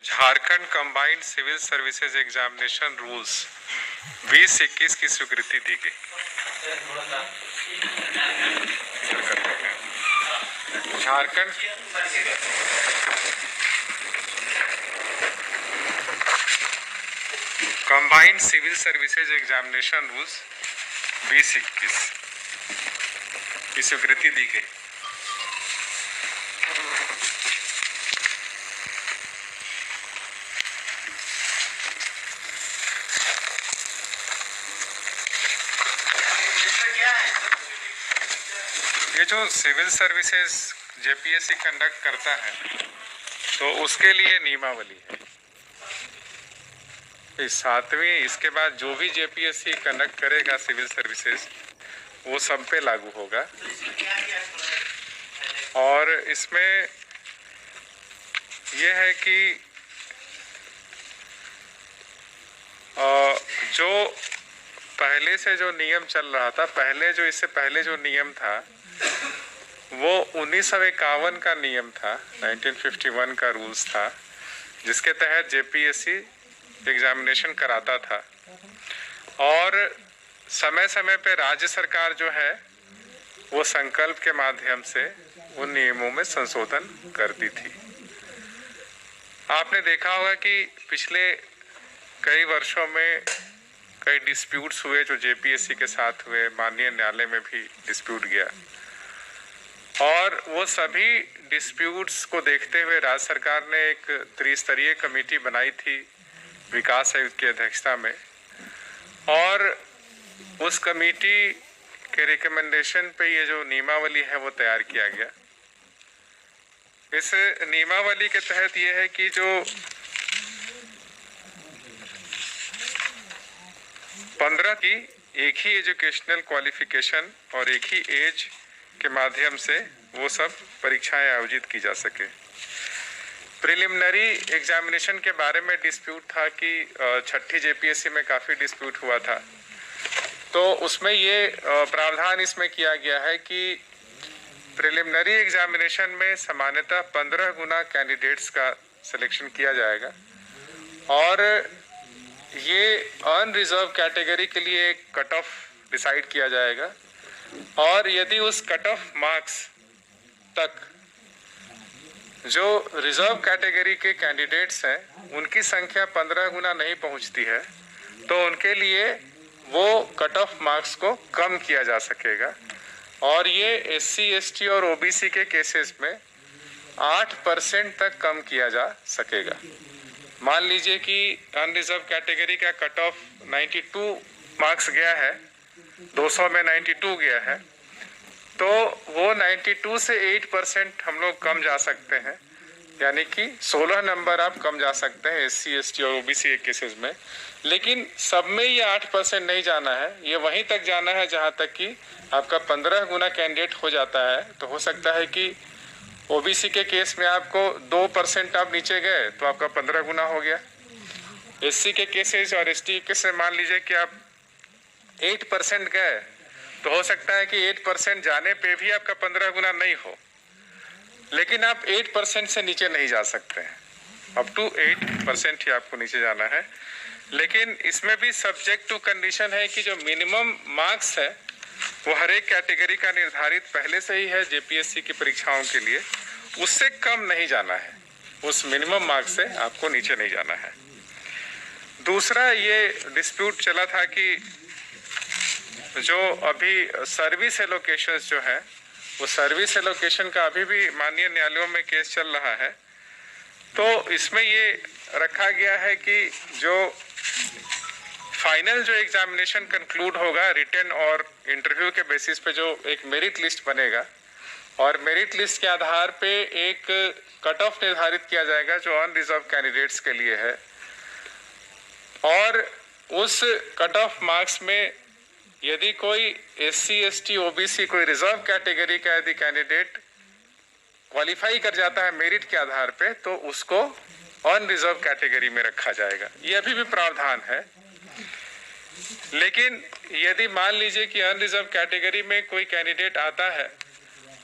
Jharkhand combined civil services examination rules 2021 की स्वीकृति दी गई। Jharkhand combined civil services examination rules 2021 की स्वीकृति दी गई। ये जो सिविल सर्विसेज जेपीएससी कंडक्ट करता है तो उसके लिए नियमावली है। इस 7वीं इसके बाद जो भी जेपीएससी कंडक्ट करेगा सिविल सर्विसेज वो सब पे लागू होगा। और इसमें यह है कि जो पहले से जो नियम चल रहा था, इससे पहले जो नियम था वो 1951 का नियम था, 1951 का रूल्स था, जिसके तहत जेपीएससी एग्जामिनेशन कराता था। और समय समय पे राज्य सरकार जो है वो संकल्प के माध्यम से उन नियमों में संशोधन करती थी। आपने देखा होगा कि पिछले कई वर्षों में कई डिस्प्यूट्स हुए जो जेपीएससी के साथ हुए, माननीय न्यायालय में भी डिस्प्यूट गया। और वो सभी डिस्प्यूट्स को देखते हुए राज्य सरकार ने एक त्रिस्तरीय कमेटी बनाई थी विकास आयुक्त की अध्यक्षता में, और उस कमेटी के रिकमेंडेशन पे ये जो नियमावली है वो तैयार किया गया। इस नियमावली के तहत ये है कि जो 15 की एक ही एजुकेशनल क्वालिफिकेशन और एक ही एज के माध्यम से वो सब परीक्षाएं आयोजित की जा सके। प्रिलिमिनरी एग्जामिनेशन के बारे में डिस्प्यूट था कि 6ठी जेपीएससी में काफ़ी डिस्प्यूट हुआ था, तो उसमें ये प्रावधान इसमें किया गया है कि प्रिलिमिनरी एग्जामिनेशन में सामान्यतः 15 गुना कैंडिडेट्स का सिलेक्शन किया जाएगा। और ये अनरिजर्व कैटेगरी के लिए एक कट ऑफ डिसाइड किया जाएगा, और यदि उस कट ऑफ मार्क्स तक जो रिजर्व कैटेगरी के कैंडिडेट्स हैं उनकी संख्या 15 गुना नहीं पहुंचती है तो उनके लिए वो कट ऑफ मार्क्स को कम किया जा सकेगा। और ये एससी, एसटी और ओबीसी के केसेस में 8% तक कम किया जा सकेगा। मान लीजिए कि अनरिजर्व कैटेगरी का कट ऑफ 92 मार्क्स गया है, 200 में 92 गया है, तो वो 92 से 8% हम लोग कम जा सकते हैं, यानी कि 16 नंबर आप कम जा सकते हैं एससी, एसटी और ओबीसी के केसेस में। लेकिन सब में ये 8% नहीं जाना है, ये वहीं तक जाना है जहां तक कि आपका 15 गुना कैंडिडेट हो जाता है। तो हो सकता है कि ओबीसी के केस में आपको 2% आप नीचे गए तो आपका 15 गुना हो गया। एससी के केसेस और एसटी के केस में मान लीजिए कि आप 8% गए तो हो सकता है कि 8% जाने पे भी आपका 15 गुना नहीं हो, लेकिन आप 8% से नीचे नहीं जा सकते हैं, अप टू 8% ही आपको नीचे जाना है। लेकिन इसमें भी सब्जेक्ट टू कंडीशन है कि जो मिनिमम मार्क्स है वो हर एक कैटेगरी का निर्धारित पहले से ही है जेपीएससी की परीक्षाओं के लिए, उससे कम नहीं जाना है, उस मिनिमम मार्क्स से आपको नीचे नहीं जाना है। दूसरा ये डिस्प्यूट चला था कि जो अभी सर्विस एलोकेशंस जो है वो सर्विस एलोकेशन का अभी भी माननीय न्यायालयों में केस चल रहा है। तो इसमें ये रखा गया है कि जो फाइनल जो एग्जामिनेशन कंक्लूड होगा रिटन और इंटरव्यू के बेसिस पे जो एक मेरिट लिस्ट बनेगा, और मेरिट लिस्ट के आधार पे एक कट ऑफ निर्धारित किया जाएगा जो अनरिजर्व कैंडिडेट्स के लिए है। और उस कट ऑफ मार्क्स में यदि कोई एससी, एसटी, ओबीसी कोई रिजर्व कैटेगरी का यदि कैंडिडेट क्वालिफाई कर जाता है मेरिट के आधार पे तो उसको अनरिजर्व कैटेगरी में रखा जाएगा। ये अभी भी प्रावधान है। लेकिन यदि मान लीजिए कि अनरिजर्व कैटेगरी में कोई कैंडिडेट आता है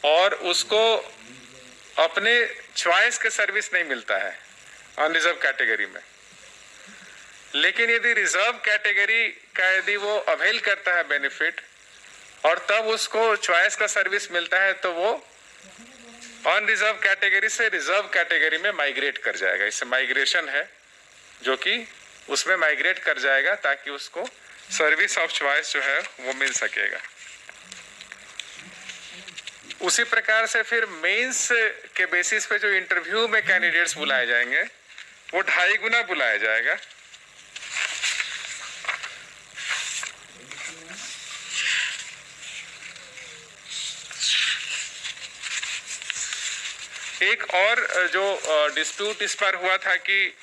और उसको अपने चॉइस के सर्विस नहीं मिलता है, अनरिजर्व कैटेगरी में। लेकिन यदि रिजर्व कैटेगरी का यदि वो अवेल करता है बेनिफिट और तब उसको चॉइस का सर्विस मिलता है तो वो अनरिजर्व कैटेगरी से रिजर्व कैटेगरी में माइग्रेट कर जाएगा। इससे माइग्रेशन है जो कि उसमें माइग्रेट कर जाएगा ताकि उसको सर्विस ऑफ चॉइस जो है वो मिल सकेगा। उसी प्रकार से फिर मेंस के बेसिस पे जो इंटरव्यू में कैंडिडेट्स बुलाए जाएंगे वो 2.5 गुना बुलाया जाएगा। एक और जो डिस्प्यूट इस पर हुआ था कि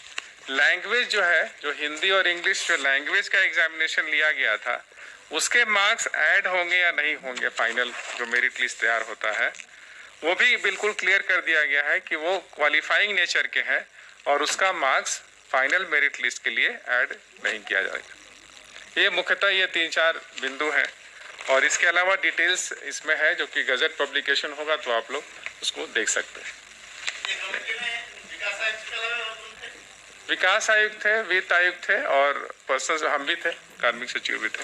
लैंग्वेज जो है, जो हिंदी और इंग्लिश जो लैंग्वेज का एग्जामिनेशन लिया गया था उसके मार्क्स ऐड होंगे या नहीं होंगे। फाइनल जो मेरिट लिस्ट तैयार होता है वो भी बिल्कुल क्लियर कर दिया गया है कि वो क्वालिफाइंग नेचर के हैं और उसका मार्क्स फाइनल मेरिट लिस्ट के लिए ऐड नहीं किया जाएगा। ये मुख्यतः ये 3-4 बिंदु हैं और इसके अलावा डिटेल्स इसमें है जो कि गजट पब्लिकेशन होगा तो आप लोग उसको देख सकते हैं। विकास आयुक्त थे, वित्त आयुक्त थे और पर्सनल हम भी थे, कार्मिक सचिव भी थे।